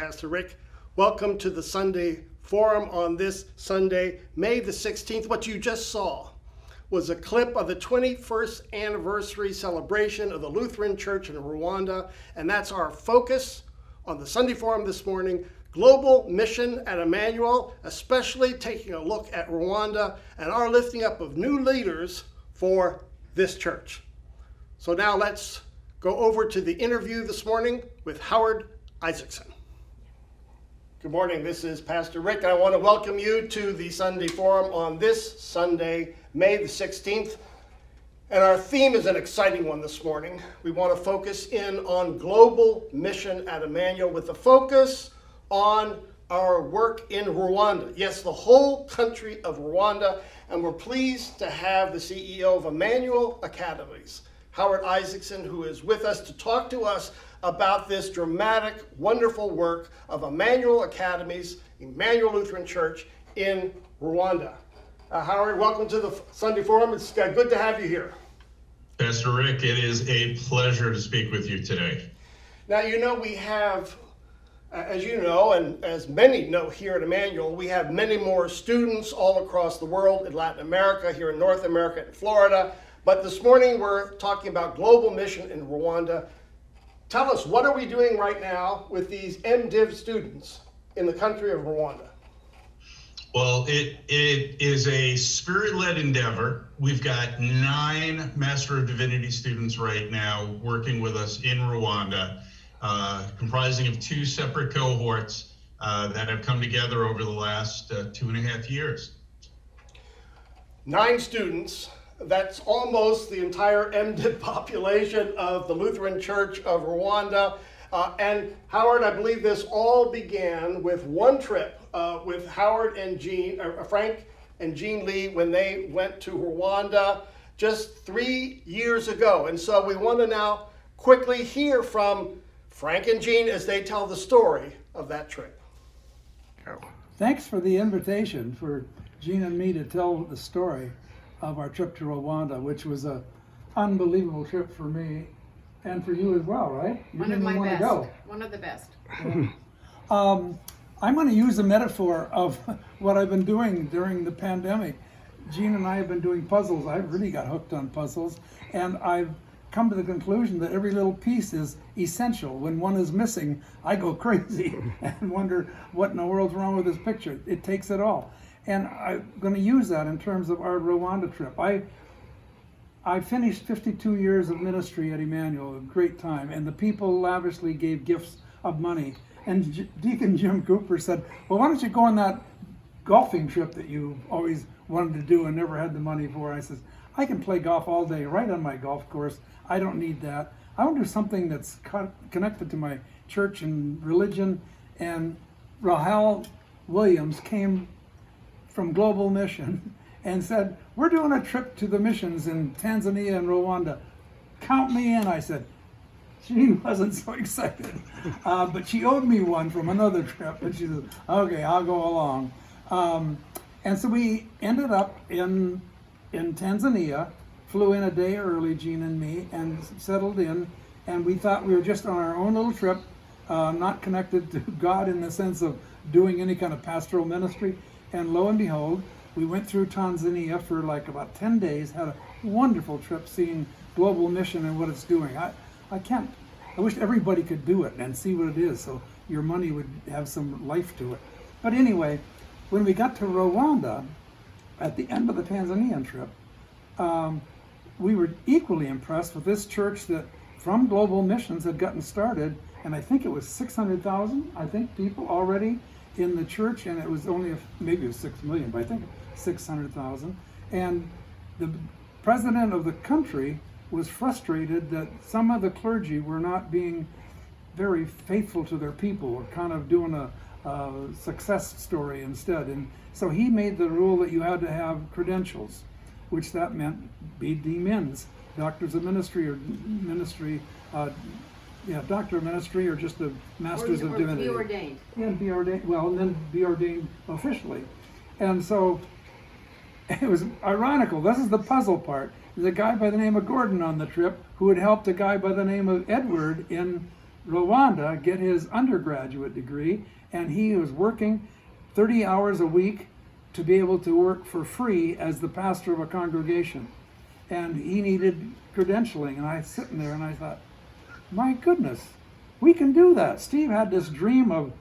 Pastor Rick. Welcome to the Sunday Forum on this Sunday, May the 16th. What you just saw was a clip of the 21st anniversary celebration of the Lutheran Church in Rwanda, and that's our focus on the Sunday Forum this morning, global mission at Emmanuel, especially taking a look at Rwanda and our lifting up of new leaders for this church. So now let's go over to the interview this morning with Howard Isaacson. Good morning, this is Pastor Rick. I want to welcome you to the Sunday Forum on this Sunday, May the 16th. And our theme is an exciting one this morning. We want to focus in on global mission at Emmanuel with a focus on our work in Rwanda. Yes, the whole country of Rwanda. And we're pleased to have the CEO of Emmanuel Academies, Howard Isaacson, who is with us to talk to us about this dramatic, wonderful work of Emmanuel Academies, Emmanuel Lutheran Church in Rwanda. Howard, welcome to the Sunday Forum. It's good to have you here. Pastor Rick, it is a pleasure to speak with you today. Now, you know, we have, as you know, and as many know here at Emmanuel, we have many more students all across the world, in Latin America, here in North America, and Florida. But this morning we're talking about global mission in Rwanda. Tell us, what are we doing right now with these MDiv students in the country of Rwanda? Well, it is a spirit-led endeavor. We've got 9 Master of Divinity students right now working with us in Rwanda, comprising of 2 separate cohorts that have come together over the last 2.5 years. 9 students. That's almost the entire MDiv population of the Lutheran Church of Rwanda. And Howard, I believe this all began with one trip with Howard and Frank and Jean Lee when they went to Rwanda just 3 years ago. And so we want to now quickly hear from Frank and Jean as they tell the story of that trip. Thanks for the invitation for Jean and me to tell the story of our trip to Rwanda, which was an unbelievable trip for me and for you as well, right? You One of my best. Go. One of the best. I'm going to use a metaphor of what I've been doing during the pandemic. Jean and I have been doing puzzles. I really got hooked on puzzles, and I've come to the conclusion that every little piece is essential. When one is missing, I go crazy and wonder what in the world's wrong with this picture. It takes it all. And I'm going to use that in terms of our Rwanda trip. I finished 52 years of ministry at Emmanuel, a great time, and the people lavishly gave gifts of money. And Deacon Jim Cooper said, well, why don't you go on that golfing trip that you always wanted to do and never had the money for? I says, I can play golf all day right on my golf course. I don't need that. I want to do something that's connected to my church and religion. And Rahel Williams came from Global Mission and said, we're doing a trip to the missions in Tanzania and Rwanda. Count me in. I said, she wasn't so excited, but she owed me one from another trip, and she said, okay, I'll go along. And so we ended up in Tanzania, flew in a day early, Jean and me, and settled in, and we thought we were just on our own little trip, not connected to God in the sense of doing any kind of pastoral ministry. And lo and behold, we went through Tanzania for like about 10 days, had a wonderful trip seeing Global Mission and what it's doing. I wish everybody could do it and see what it is, so your money would have some life to it. But anyway, when we got to Rwanda, at the end of the Tanzanian trip, we were equally impressed with this church that from Global Missions had gotten started, and I think it was 600,000, people already in the church, and it was only, maybe it was 6 million, but I think 600,000. And the president of the country was frustrated that some of the clergy were not being very faithful to their people, or kind of doing a success story instead. And so he made the rule that you had to have credentials, which that meant BD-Mins, doctors of ministry or ministry, doctor of ministry, or just the masters of divinity. Be ordained. Yeah, be ordained. Well, and then be ordained officially. And so it was ironical. This is the puzzle part. There's a guy by the name of Gordon on the trip who had helped a guy by the name of Edward in Rwanda get his undergraduate degree, and he was working 30 hours a week to be able to work for free as the pastor of a congregation. And he needed credentialing, and I was sitting there and I thought, my goodness, we can do that. Steve had this dream of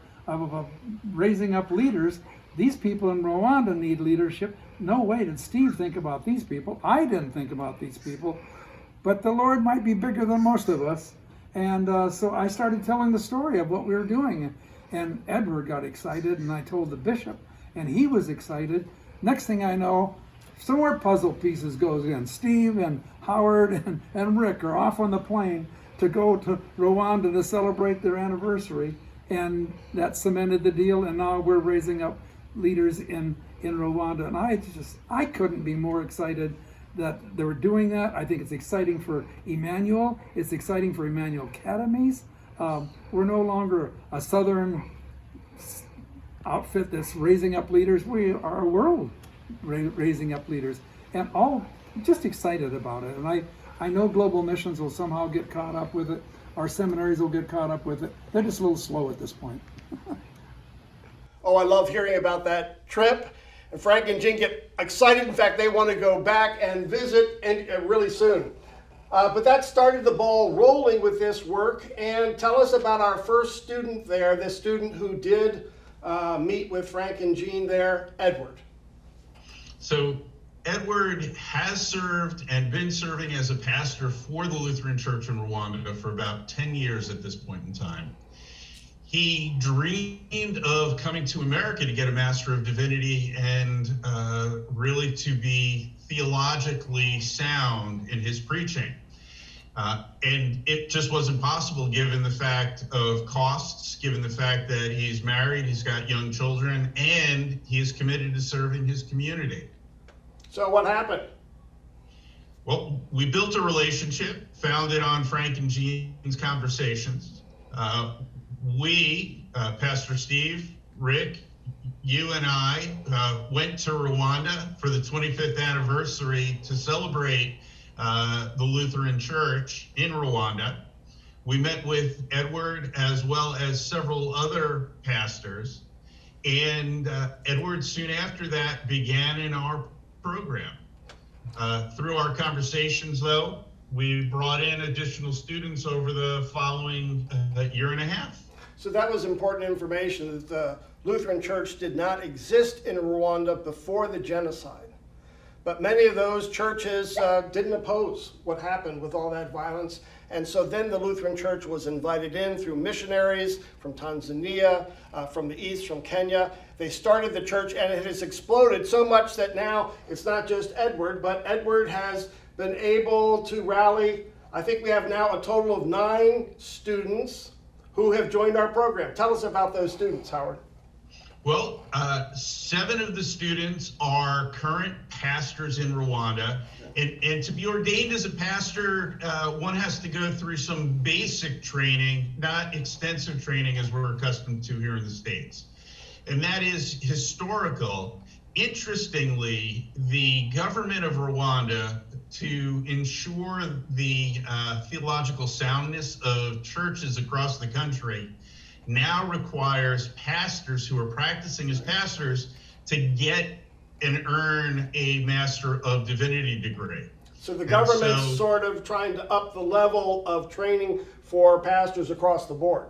raising up leaders. These people in Rwanda need leadership. No way did Steve think about these people. I didn't think about these people. But the Lord might be bigger than most of us. And so I started telling the story of what we were doing. And Edward got excited, and I told the bishop, and he was excited. Next thing I know, some more puzzle pieces goes in. Steve and Howard and Rick are off on the plane to go to Rwanda to celebrate their anniversary. And that cemented the deal, and now we're raising up leaders in Rwanda. And I couldn't be more excited that they were doing that. I think it's exciting for Emmanuel. It's exciting for Emmanuel Academies. We're no longer a southern outfit that's raising up leaders. We are a world raising up leaders, and all just excited about it. And I know global missions will somehow get caught up with it. Our seminaries will get caught up with it. They're just a little slow at this point. Oh, I love hearing about that trip. And Frank and Jean get excited. In fact, they want to go back and visit really soon. But that started the ball rolling with this work. And tell us about our first student there, this student who did meet with Frank and Jean there, Edward. So Edward has served and been serving as a pastor for the Lutheran Church in Rwanda for about 10 years at this point in time. He dreamed of coming to America to get a Master of Divinity and really to be theologically sound in his preaching. And it just wasn't possible given the fact of costs, given the fact that he's married, he's got young children, and he is committed to serving his community. So what happened? Well, we built a relationship founded on Frank and Jean's conversations. Pastor Steve, Rick, you and I went to Rwanda for the 25th anniversary to celebrate the Lutheran Church in Rwanda. We met with Edward as well as several other pastors. And Edward, soon after that, began in our program. Through our conversations, though, we brought in additional students over the following year and a half. So that was important information, that the Lutheran Church did not exist in Rwanda before the genocide. But many of those churches didn't oppose what happened with all that violence. And so then the Lutheran Church was invited in through missionaries from Tanzania, from the east, from Kenya. They started the church, and it has exploded so much that now it's not just Edward, but Edward has been able to rally. I think we have now a total of 9 students who have joined our program. Tell us about those students, Howard. Well, 7 of the students are current pastors in Rwanda. And to be ordained as a pastor, one has to go through some basic training, not extensive training as we're accustomed to here in the States. And that is historical. Interestingly, the government of Rwanda, to ensure the theological soundness of churches across the country, now requires pastors who are practicing as pastors to get and earn a Master of Divinity degree. So the government's sort of trying to up the level of training for pastors across the board.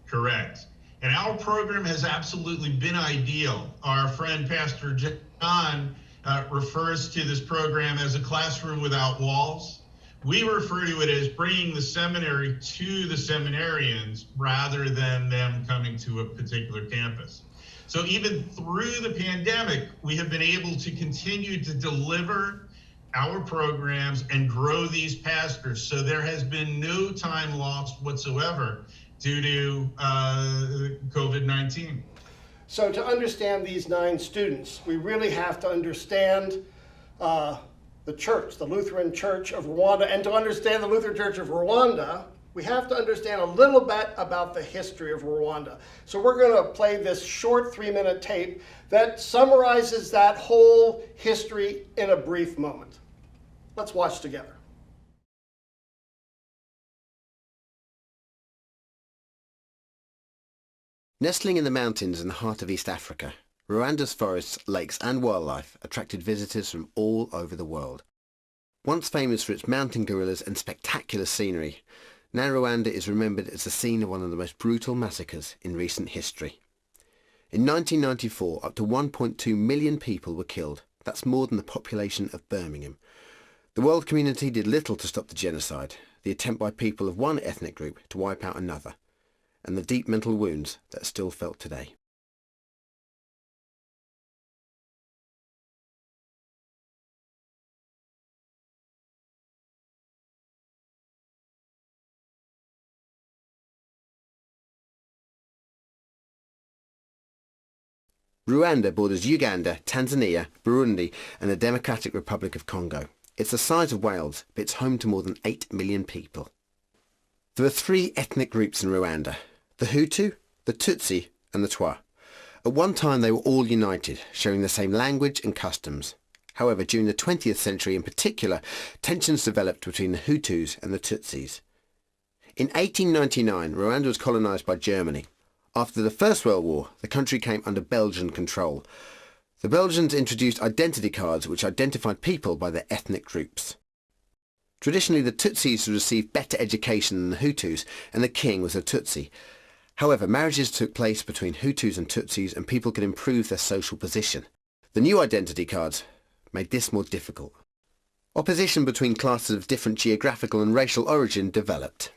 Correct. And our program has absolutely been ideal. Our friend Pastor John refers to this program as a classroom without walls. We refer to it as bringing the seminary to the seminarians rather than them coming to a particular campus. So even through the pandemic, we have been able to continue to deliver our programs and grow these pastors. So there has been no time lost whatsoever due to COVID-19. So to understand these 9 students, we really have to understand the church, the Lutheran Church of Rwanda. And to understand the Lutheran Church of Rwanda, we have to understand a little bit about the history of Rwanda. So we're going to play this short 3-minute tape that summarizes that whole history in a brief moment. Let's watch together. Nestling in the mountains in the heart of East Africa, Rwanda's forests, lakes and wildlife attracted visitors from all over the world. Once famous for its mountain gorillas and spectacular scenery, now Rwanda is remembered as the scene of one of the most brutal massacres in recent history. In 1994, up to 1.2 million people were killed. That's more than the population of Birmingham. The world community did little to stop the genocide, the attempt by people of one ethnic group to wipe out another, and the deep mental wounds that are still felt today. Rwanda borders Uganda, Tanzania, Burundi and the Democratic Republic of Congo. It's the size of Wales, but it's home to more than 8 million people. There are three ethnic groups in Rwanda: the Hutu, the Tutsi and the Twa. At one time they were all united, sharing the same language and customs. However, during the 20th century in particular, tensions developed between the Hutus and the Tutsis. In 1899, Rwanda was colonised by Germany. After the First World War, the country came under Belgian control. The Belgians introduced identity cards which identified people by their ethnic groups. Traditionally, the Tutsis received better education than the Hutus, and the king was a Tutsi. However, marriages took place between Hutus and Tutsis, and people could improve their social position. The new identity cards made this more difficult. Opposition between classes of different geographical and racial origin developed.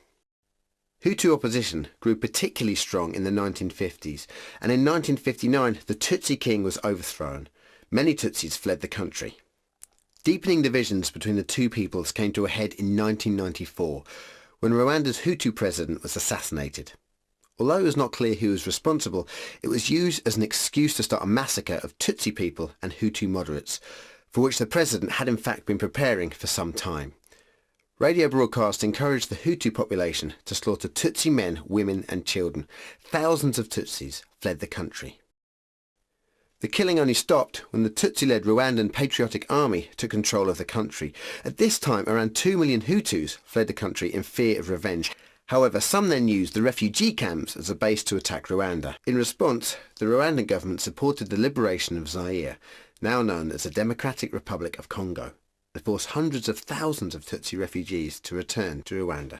Hutu opposition grew particularly strong in the 1950s, and in 1959 the Tutsi king was overthrown. Many Tutsis fled the country. Deepening divisions between the two peoples came to a head in 1994, when Rwanda's Hutu president was assassinated. Although it was not clear who was responsible, it was used as an excuse to start a massacre of Tutsi people and Hutu moderates, for which the president had in fact been preparing for some time. Radio broadcasts encouraged the Hutu population to slaughter Tutsi men, women and children. Thousands of Tutsis fled the country. The killing only stopped when the Tutsi-led Rwandan Patriotic Army took control of the country. At this time, around 2 million Hutus fled the country in fear of revenge. However, some then used the refugee camps as a base to attack Rwanda. In response, the Rwandan government supported the liberation of Zaire, now known as the Democratic Republic of Congo, and forced hundreds of thousands of Tutsi refugees to return to Rwanda.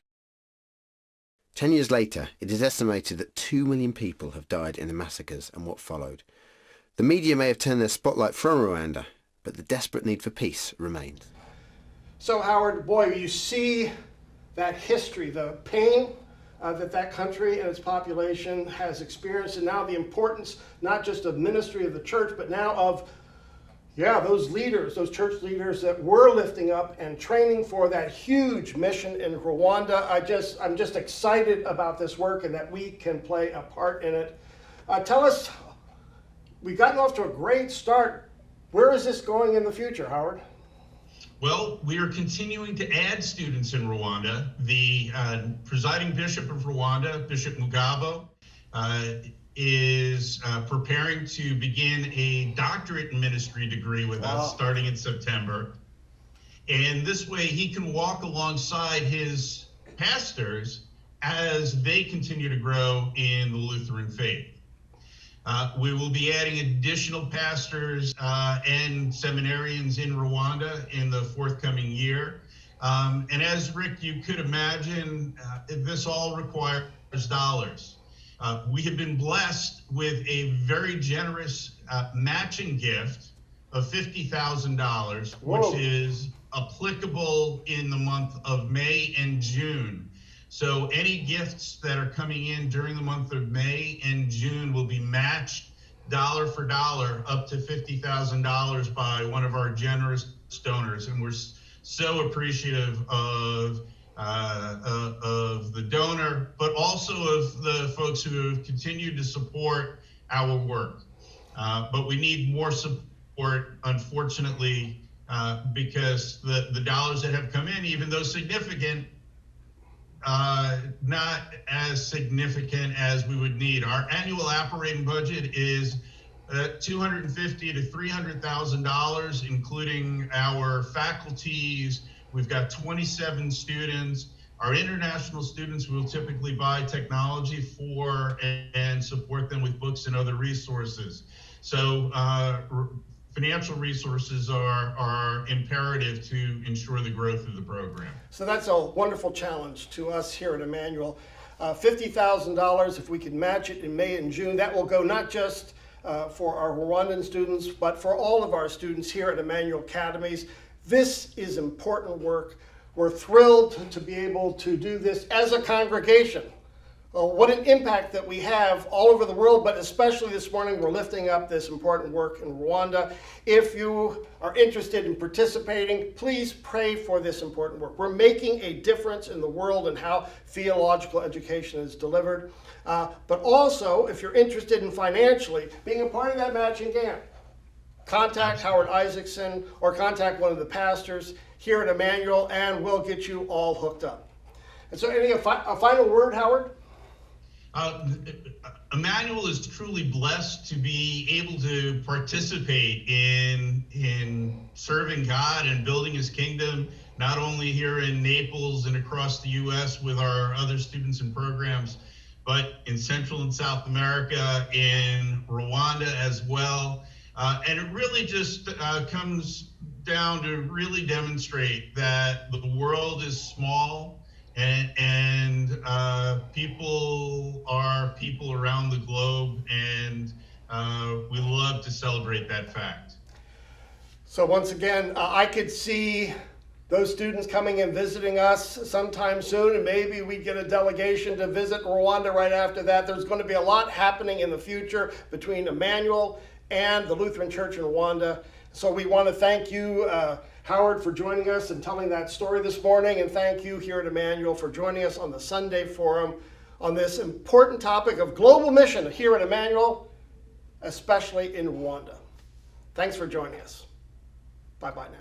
10 years later, it is estimated that 2 million people have died in the massacres and what followed. The media may have turned their spotlight from Rwanda, but the desperate need for peace remains. So Howard, boy, you see that history, the pain that country and its population has experienced, and now the importance not just of ministry of the church, but now of those leaders, those church leaders that we're lifting up and training for that huge mission in Rwanda. I'm just excited about this work and that we can play a part in it. Tell us, we've gotten off to a great start. Where is this going in the future, Howard? Well, we are continuing to add students in Rwanda. The presiding bishop of Rwanda, Bishop Mugabo, is preparing to begin a doctorate in ministry degree with us starting in September. And this way he can walk alongside his pastors as they continue to grow in the Lutheran faith. We will be adding additional pastors and seminarians in Rwanda in the forthcoming year. And as Rick, you could imagine, this all requires dollars. We have been blessed with a very generous matching gift of $50,000, which is applicable in the month of May and June. So any gifts that are coming in during the month of May and June will be matched dollar for dollar up to $50,000 by one of our generous donors. And we're so appreciative of the donor, but also of the folks who have continued to support our work. But we need more support, unfortunately, because the dollars that have come in, even though significant, not as significant as we would need. Our annual operating budget is $250,000 to $300,000, including our faculties. We've got 27 students. Our international students will typically buy technology for and and support them with books and other resources. So financial resources are imperative to ensure the growth of the program. So that's a wonderful challenge to us here at Emmanuel. $50,000, if we can match it in May and June, that will go not just for our Rwandan students, but for all of our students here at Emmanuel Academies. This is important work. We're thrilled to be able to do this as a congregation. What an impact that we have all over the world, but especially this morning, we're lifting up this important work in Rwanda. If you are interested in participating, please pray for this important work. We're making a difference in the world and how theological education is delivered. But also, if you're interested in financially being a part of that matching grant, contact Howard Isaacson or contact one of the pastors here at Emmanuel, and we'll get you all hooked up. And so, a final word, Howard? Emmanuel is truly blessed to be able to participate in serving God and building his kingdom, not only here in Naples and across the U.S. with our other students and programs, but in Central and South America, in Rwanda as well. And it really just comes down to really demonstrate that the world is small, and people are people around the globe, and we love to celebrate that fact. So once again, I could see those students coming and visiting us sometime soon, and maybe we get a delegation to visit Rwanda right after that. There's going to be a lot happening in the future between Emmanuel and the Lutheran Church in Rwanda. So we want to thank you, Howard, for joining us and telling that story this morning, and thank you here at Emmanuel for joining us on the Sunday Forum on this important topic of global mission here at Emmanuel, especially in Rwanda. Thanks for joining us. Bye-bye now.